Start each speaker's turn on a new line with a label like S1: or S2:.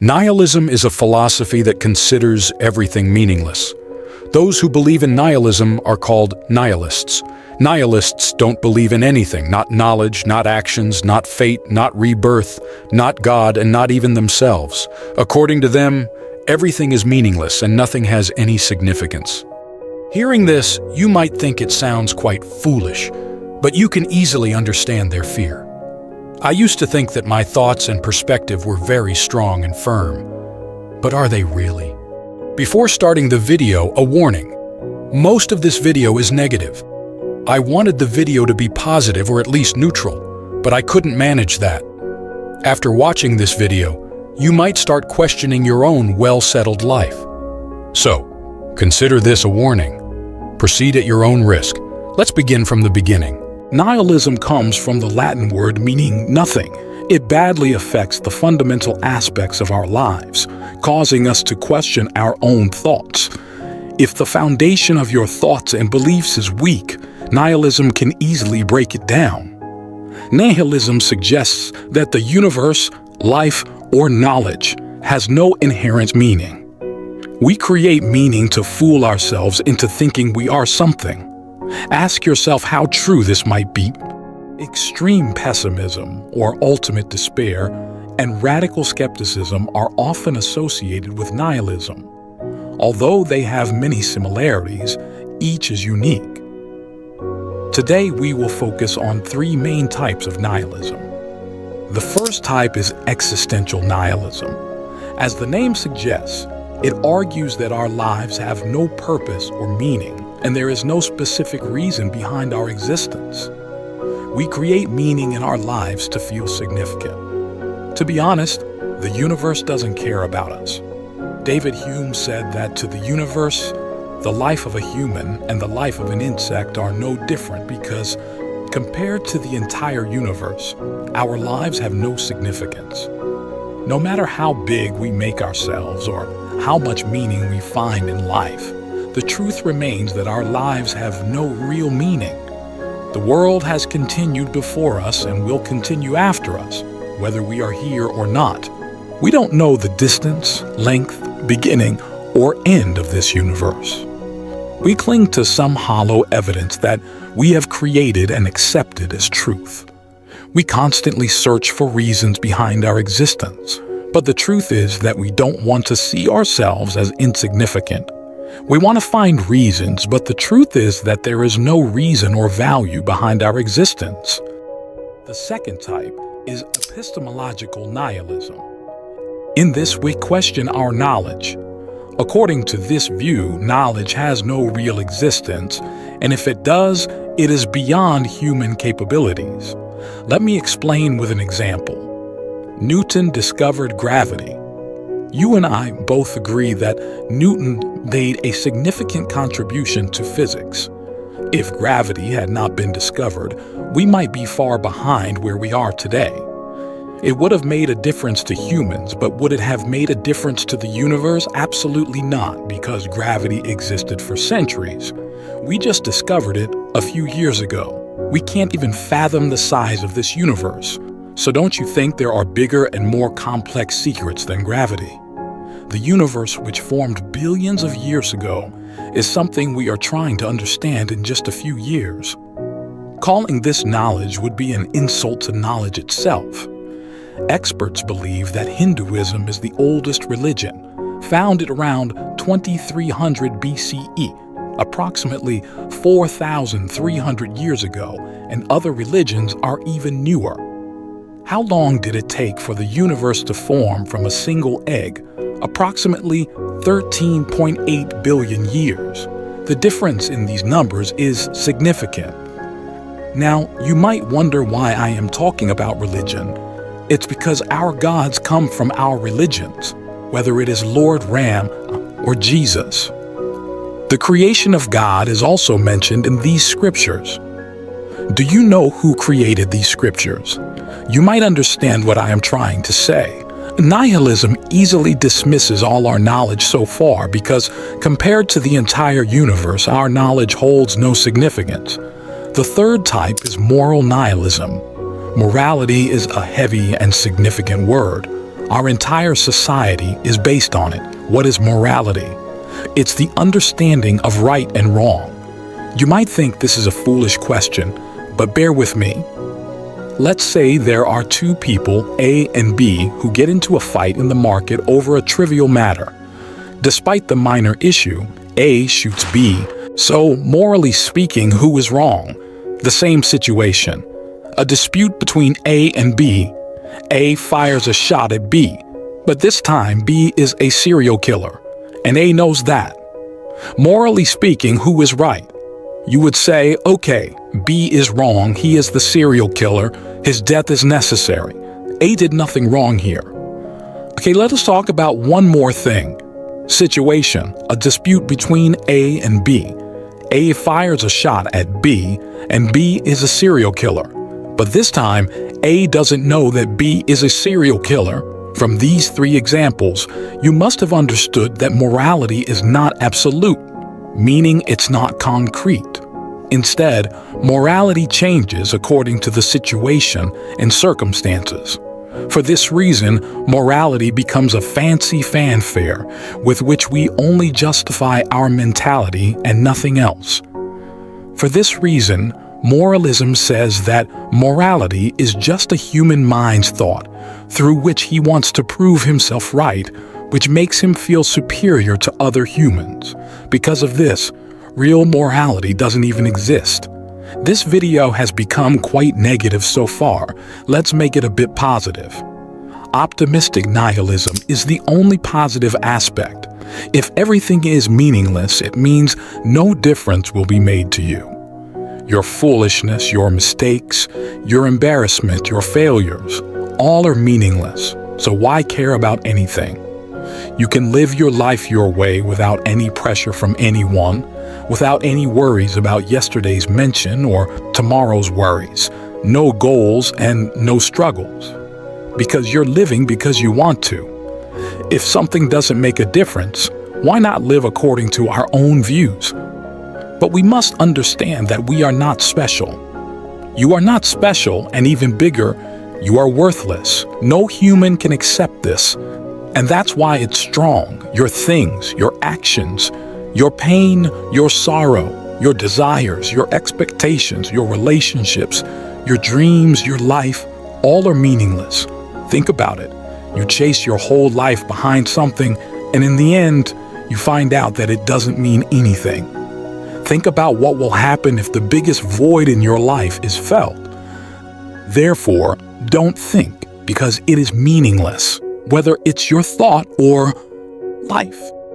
S1: Nihilism is a philosophy that considers everything meaningless. Those who believe in nihilism are called nihilists. Nihilists don't believe in anything, not knowledge, not actions, not fate, not rebirth, not God, and not even themselves. According to them, everything is meaningless and nothing has any significance. Hearing this, you might think it sounds quite foolish, but you can easily understand their fear. I used to think that my thoughts and perspective were very strong and firm. But are they really? Before starting the video, a warning. Most of this video is negative. I wanted the video to be positive or at least neutral, but I couldn't manage that. After watching this video, you might start questioning your own well-settled life. So, consider this a warning. Proceed at your own risk. Let's begin from the beginning. Nihilism comes from the Latin word meaning nothing. It badly affects the fundamental aspects of our lives, causing us to question our own thoughts. If the foundation of your thoughts and beliefs is weak, nihilism can easily break it down. Nihilism suggests that the universe, life, or knowledge has no inherent meaning. We create meaning to fool ourselves into thinking we are something. Ask yourself how true this might be. Extreme pessimism, or ultimate despair, and radical skepticism are often associated with nihilism. Although they have many similarities, each is unique. Today we will focus on three main types of nihilism. The first type is existential nihilism. As the name suggests, it argues that our lives have no purpose or meaning, and there is no specific reason behind our existence. We create meaning in our lives to feel significant. To be honest, the universe doesn't care about us. David Hume said that to the universe, the life of a human and the life of an insect are no different because, compared to the entire universe, our lives have no significance. No matter how big we make ourselves or how much meaning we find in life, the truth remains that our lives have no real meaning. The world has continued before us and will continue after us, whether we are here or not. We don't know the distance, length, beginning, or end of this universe. We cling to some hollow evidence that we have created and accepted as truth. We constantly search for reasons behind our existence, but the truth is that we don't want to see ourselves as insignificant. We want to find reasons, but the truth is that there is no reason or value behind our existence. The second type is epistemological nihilism. In this, we question our knowledge. According to this view, knowledge has no real existence, and if it does, it is beyond human capabilities. Let me explain with an example. Newton discovered gravity. You and I both agree that Newton made a significant contribution to physics. If gravity had not been discovered, we might be far behind where we are today. It would have made a difference to humans, but would it have made a difference to the universe? Absolutely not, because gravity existed for centuries. We just discovered it a few years ago. We can't even fathom the size of this universe. So don't you think there are bigger and more complex secrets than gravity? The universe, which formed billions of years ago, is something we are trying to understand in just a few years. Calling this knowledge would be an insult to knowledge itself. Experts believe that Hinduism is the oldest religion, founded around 2300 BCE, approximately 4,300 years ago, and other religions are even newer. How long did it take for the universe to form from a single egg? Approximately 13.8 billion years. The difference in these numbers is significant. Now, you might wonder why I am talking about religion. It's because our gods come from our religions, whether it is Lord Ram or Jesus. The creation of God is also mentioned in these scriptures. Do you know who created these scriptures? You might understand what I am trying to say. Nihilism easily dismisses all our knowledge so far because, compared to the entire universe, our knowledge holds no significance. The third type is moral nihilism. Morality is a heavy and significant word.
S2: Our entire society is based on it. What is morality? It's the understanding of right and wrong. You might think this is a foolish question, but bear with me. Let's say there are two people, A and B, who get into a fight in the market over a trivial matter. Despite the minor issue, A shoots B. So, morally speaking, who is wrong? The same situation. A dispute between A and B. A fires a shot at B, but this time B is a serial killer, and A knows that. Morally speaking, who is right? You would say, okay, B is wrong, he is the serial killer, his death is necessary. A did nothing wrong here. Okay, let us talk about one more thing. Situation, a dispute between A and B. A fires a shot at B, and B is a serial killer. But this time, A doesn't know that B is a serial killer. From these three examples, you must have understood that morality is not absolute, meaning it's not concrete. Instead, morality changes according to the situation and circumstances. For this reason, morality becomes a fancy fanfare with which we only justify our mentality and nothing else. For this reason, moralism says that morality is just a human mind's thought through which he wants to prove himself right, which makes him feel superior to other humans. Because of this, real morality doesn't even exist. This video has become quite negative so far. Let's make it a bit positive. Optimistic nihilism is the only positive aspect. If everything is meaningless, it means no difference will be made to you. Your foolishness, your mistakes, your embarrassment, your failures, all are meaningless, so why care about anything? You can live your life your way without any pressure from anyone, without any worries about yesterday's mention or tomorrow's worries, no goals and no struggles. Because you're living because you want to. If something doesn't make a difference, why not live according to our own views? But we must understand that we are not special. You are not special, and even bigger, you are worthless. No human can accept this. And that's why it's strong. Your things, your actions, your pain, your sorrow, your desires, your expectations, your relationships, your dreams, your life, all are meaningless. Think about it. You chase your whole life behind something, and in the end, you find out that it doesn't mean anything. Think about what will happen if the biggest void in your life is felt. Therefore, don't think, because it is meaningless, whether it's your thought or life.